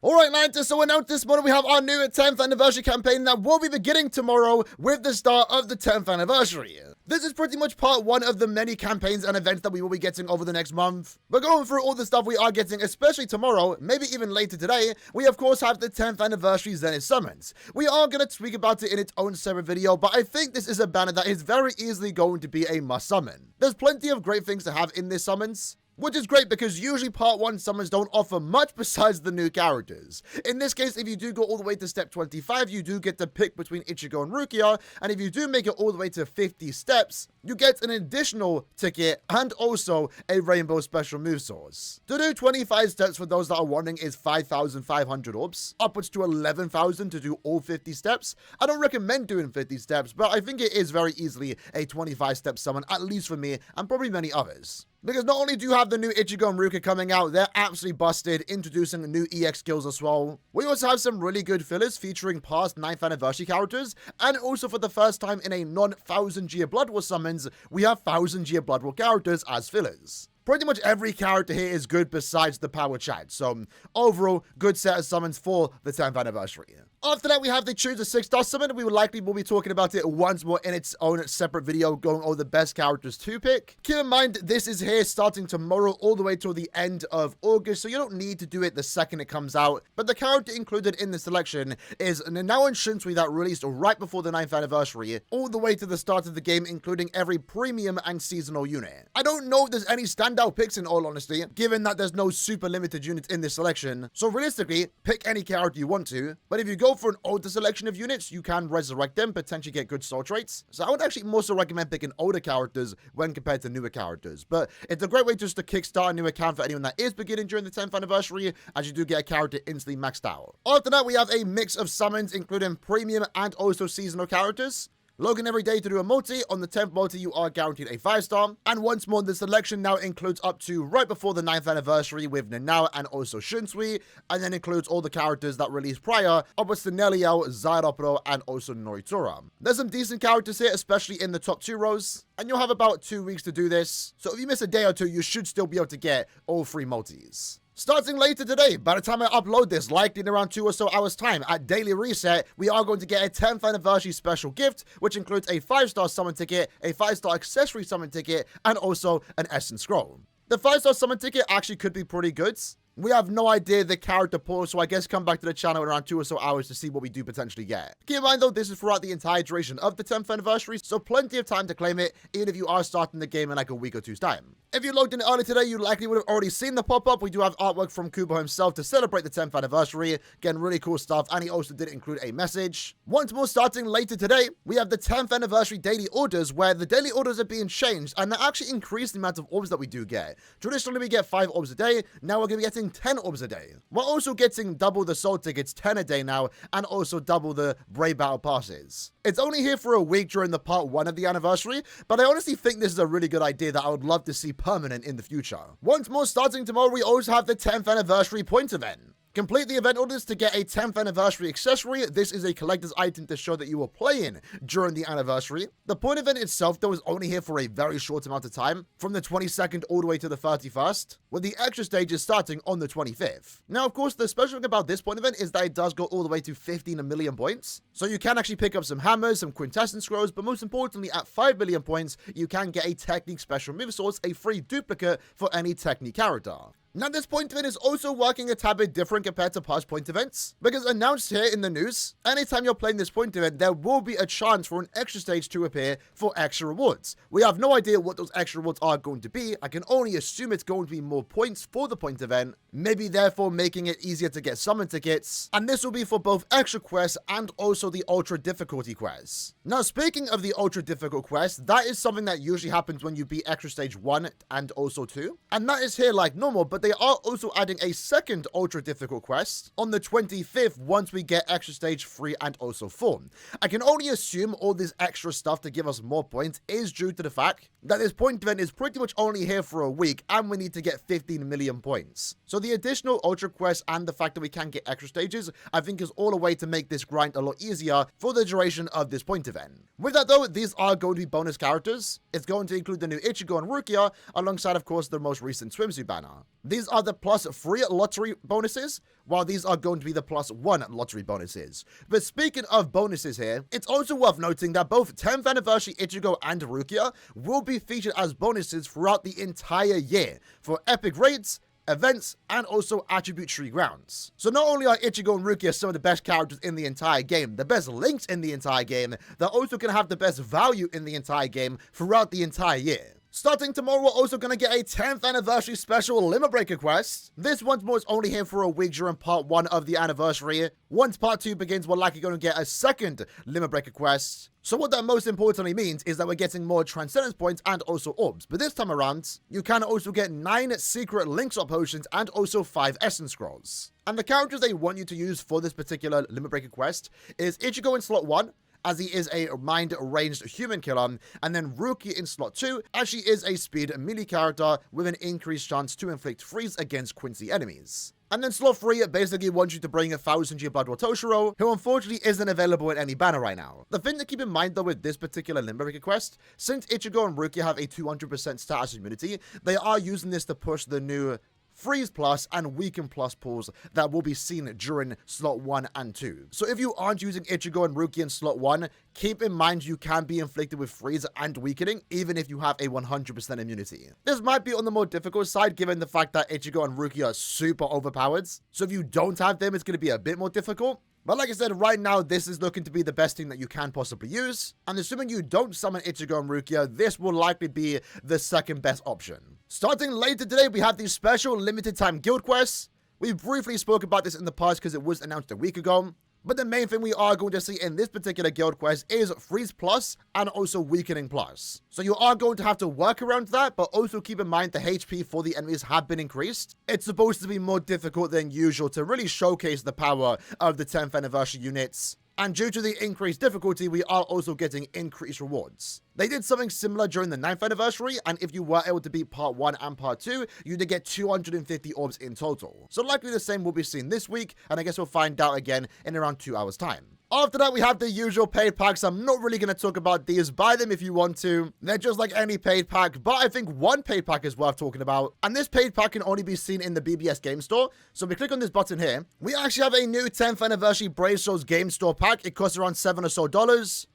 Alright, Lantis, so announced this morning we have our new 10th anniversary campaign that will be beginning tomorrow with the start of the 10th anniversary. This is pretty much part one of the many campaigns and events that we will be getting over the next month. But going through all the stuff we are getting, especially tomorrow, maybe even later today, we of course have the 10th anniversary Zenith Summons. We are going to speak about it in its own separate video, but I think this is a banner that is very easily going to be a must summon. There's plenty of great things to have in this summons, which is great because usually part 1 summons don't offer much besides the new characters. In this case, if you do go all the way to step 25, you do get to pick between Ichigo and Rukia, and if you do make it all the way to 50 steps, you get an additional ticket and also a rainbow special move source. To do 25 steps for those that are wondering is 5,500 orbs, upwards to 11,000 to do all 50 steps. I don't recommend doing 50 steps, but I think it is very easily a 25 step summon, at least for me and probably many others. Because not only do you have the new Ichigo and Ruka coming out, they're absolutely busted, introducing new EX skills as well. We also have some really good fillers featuring past 9th anniversary characters, and also for the first time in a non-1000 year Blood War summons, we have 1000 year Blood War characters as fillers. Pretty much every character here is good besides the Power Chad, so overall, good set of summons for the 10th anniversary. After that, we have the Choose a 6-star summon. We will be talking about it once more in its own separate video, going over the best characters to pick. Keep in mind, this is here starting tomorrow all the way till the end of August, so you don't need to do it the second it comes out. But the character included in the selection is Nanao and Shinsui that released right before the 9th anniversary, all the way to the start of the game, including every premium and seasonal unit. I don't know if there's any standout picks in all honesty, given that there's no super limited units in this selection. So realistically, pick any character you want to, but if you go for an older selection of units, you can resurrect them, potentially get good soul traits. So I would actually more so recommend picking older characters when compared to newer characters. But it's a great way just to kickstart a new account for anyone that is beginning during the 10th anniversary, as you do get a character instantly maxed out. After that, we have a mix of summons, including premium and also seasonal characters. Logging every day to do a multi. On the 10th multi, you are guaranteed a 5-star. And once more, the selection now includes up to right before the 9th anniversary with Nanao and also Shinsui, and then includes all the characters that released prior, upwards to Neliao, Zairopro, and also Noritora. There's some decent characters here, especially in the top 2 rows, and you'll have about 2 weeks to do this. So if you miss a day or two, you should still be able to get all 3 multis. Starting later today, by the time I upload this, likely in around 2 or so hours time, at Daily Reset, we are going to get a 10th anniversary special gift, which includes a 5-star summon ticket, a 5-star accessory summon ticket, and also an Essence Scroll. The 5-star summon ticket actually could be pretty good. We have no idea the character pool, so I guess come back to the channel in around 2 or so hours to see what we do potentially get. Keep in mind though, this is throughout the entire duration of the 10th anniversary, so plenty of time to claim it, even if you are starting the game in like a week or two's time. If you logged in early today, you likely would have already seen the pop-up. We do have artwork from Kubo himself to celebrate the 10th anniversary. Again, really cool stuff, and he also did include a message. Once more, starting later today, we have the 10th anniversary daily orders, where the daily orders are being changed, and they actually increase the amount of orbs that we do get. Traditionally, we get 5 orbs a day. Now we're going to be getting 10 orbs a day. We're also getting double the soul tickets, 10 a day now, and also double the Brave Battle Passes. It's only here for a week during the part 1 of the anniversary, but I honestly think this is a really good idea that I would love to see permanent in the future. Once more, starting tomorrow, we also have the 10th anniversary point event. Complete the event orders to get a 10th anniversary accessory. This is a collector's item to show that you were playing during the anniversary. The point event itself, though, is only here for a very short amount of time, from the 22nd all the way to the 31st, with the extra stages starting on the 25th. Now, of course, the special thing about this point event is that it does go all the way to 15 million points. So you can actually pick up some hammers, some quintessence scrolls, but most importantly, at 5 million points, you can get a Technique special move source, a free duplicate for any Technique character. Now, this point event is also working a tad bit different compared to past point events, because announced here in the news, anytime you're playing this point event, there will be a chance for an extra stage to appear for extra rewards. We have no idea what those extra rewards are going to be. I can only assume it's going to be more points for the point event, maybe therefore making it easier to get summon tickets, and this will be for both extra quests and also the ultra difficulty quests. Now, speaking of the ultra difficult quests, that is something that usually happens when you beat extra stage 1 and also 2, and that is here like normal, but they are also adding a second ultra difficult quest on the 25th once we get extra stage 3 and also 4. I can only assume all this extra stuff to give us more points is due to the fact that this point event is pretty much only here for a week and we need to get 15 million points. So the additional ultra quests and the fact that we can get extra stages, I think is all a way to make this grind a lot easier for the duration of this point event. With that though, these are going to be bonus characters. It's going to include the new Ichigo and Rukia alongside of course the most recent swimsuit banner. These are the +3 lottery bonuses, while these are going to be the +1 lottery bonuses. But speaking of bonuses here, it's also worth noting that both 10th Anniversary Ichigo and Rukia will be featured as bonuses throughout the entire year for epic raids, events, and also attribute tree grounds. So not only are Ichigo and Rukia some of the best characters in the entire game, the best links in the entire game, they're also going to have the best value in the entire game throughout the entire year. Starting tomorrow, we're also going to get a 10th Anniversary Special Limit Breaker quest. This once more is only here for a week during part 1 of the anniversary. Once part 2 begins, we're likely going to get a second Limit Breaker quest. So what that most importantly means is that we're getting more Transcendence points and also orbs. But this time around, you can also get 9 secret links up potions and also 5 essence scrolls. And the characters they want you to use for this particular Limit Breaker quest is Ichigo in slot 1, as he is a mind-ranged human killer, and then Rukia in slot 2, as she is a speed melee character with an increased chance to inflict freeze against Quincy enemies. And then slot 3 basically wants you to bring 1,000-year Blood War Toshiro, who unfortunately isn't available in any banner right now. The thing to keep in mind though with this particular Limit Breaker quest, since Ichigo and Rukia have a 200% status immunity, they are using this to push the new Freeze Plus and Weaken Plus pulls that will be seen during slot 1 and 2. So if you aren't using Ichigo and Rukia in slot 1, keep in mind you can be inflicted with freeze and weakening even if you have a 100% immunity. This might be on the more difficult side given the fact that Ichigo and Rukia are super overpowered. So if you don't have them, it's going to be a bit more difficult. But like I said, right now, this is looking to be the best thing that you can possibly use. And assuming you don't summon Ichigo and Rukia, this will likely be the second best option. Starting later today, we have these special limited time guild quests. We briefly spoke about this in the past because it was announced a week ago. But the main thing we are going to see in this particular guild quest is Freeze Plus and also Weakening Plus. So you are going to have to work around that, but also keep in mind the HP for the enemies have been increased. It's supposed to be more difficult than usual to really showcase the power of the 10th Anniversary units. And due to the increased difficulty, we are also getting increased rewards. They did something similar during the 9th anniversary, and if you were able to beat part 1 and part 2, you did get 250 orbs in total. So likely the same will be seen this week, and I guess we'll find out again in around 2 hours time. After that, we have the usual paid packs. I'm not really going to talk about these. Buy them if you want to. They're just like any paid pack, but I think one paid pack is worth talking about. And this paid pack can only be seen in the BBS game store. So if we click on this button here, we actually have a new 10th Anniversary Brave Souls game store pack. It costs around $7 or so.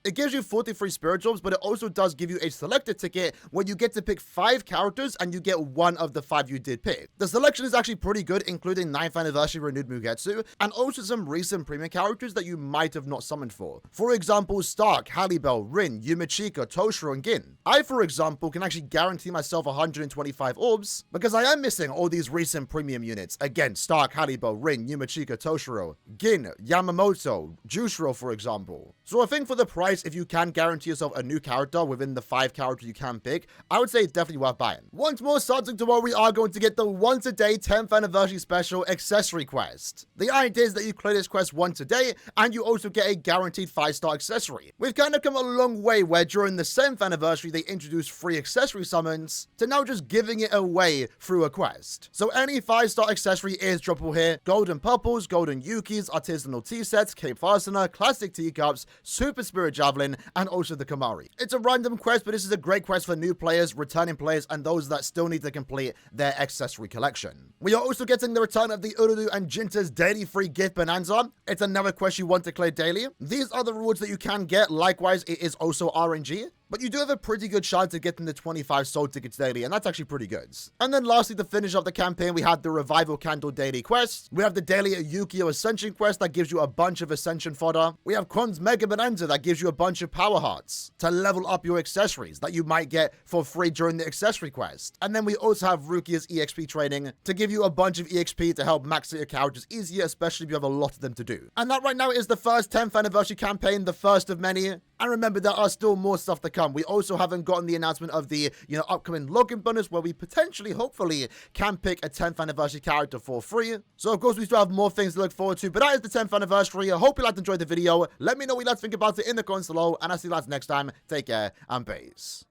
It gives you 43 spirituals, but it also does give you a selected ticket where you get to pick 5 characters and you get 1 of the 5 you did pick. The selection is actually pretty good, including 9th Anniversary Renewed Mugetsu, and also some recent premium characters that you might have not summoned for. For example, Stark, Hallibel, Rin, Yumachika, Toshiro, and Gin. I, for example, can actually guarantee myself 125 orbs because I am missing all these recent premium units. Again, Stark, Hallibel, Rin, Yumachika, Toshiro, Gin, Yamamoto, Jushiro, for example. So I think for the price, if you can guarantee yourself a new character within the 5 characters you can pick, I would say it's definitely worth buying. Once more, starting tomorrow, we are going to get the once a day 10th Anniversary Special Accessory Quest. The idea is that you clear this quest once a day, and you also get a guaranteed 5-star accessory. We've kind of come a long way where during the 7th anniversary they introduced free accessory summons to now just giving it away through a quest. So any 5-star accessory is droppable here. Golden Purples, Golden Yukis, Artisanal Tea Sets, Cape Fastener, Classic Teacups, Super Spirit Javelin, and also the Kamari. It's a random quest, but this is a great quest for new players, returning players, and those that still need to complete their accessory collection. We are also getting the return of the Ururu and Jinta's daily free gift bonanza. It's another quest you want to clear daily. These are the rewards that you can get. Likewise, it is also RNG. But you do have a pretty good shot at getting the 25 soul tickets daily, and that's actually pretty good. And then lastly, to finish off the campaign, we have the Revival Candle daily quest. We have the daily Yukio Ascension quest that gives you a bunch of Ascension fodder. We have Quan's Mega Bonanza that gives you a bunch of Power Hearts to level up your accessories that you might get for free during the accessory quest. And then we also have Rukia's EXP training to give you a bunch of EXP to help max out your characters easier, especially if you have a lot of them to do. And that right now is the first 10th anniversary campaign, the first of many. And remember, there are still more stuff to come. We also haven't gotten the announcement of the, upcoming login bonus where we potentially, hopefully, can pick a 10th anniversary character for free. So, of course, we still have more things to look forward to, but that is the 10th anniversary. I hope you liked and enjoyed the video. Let me know what you guys think about it in the comments below, and I'll see you guys next time. Take care, and peace.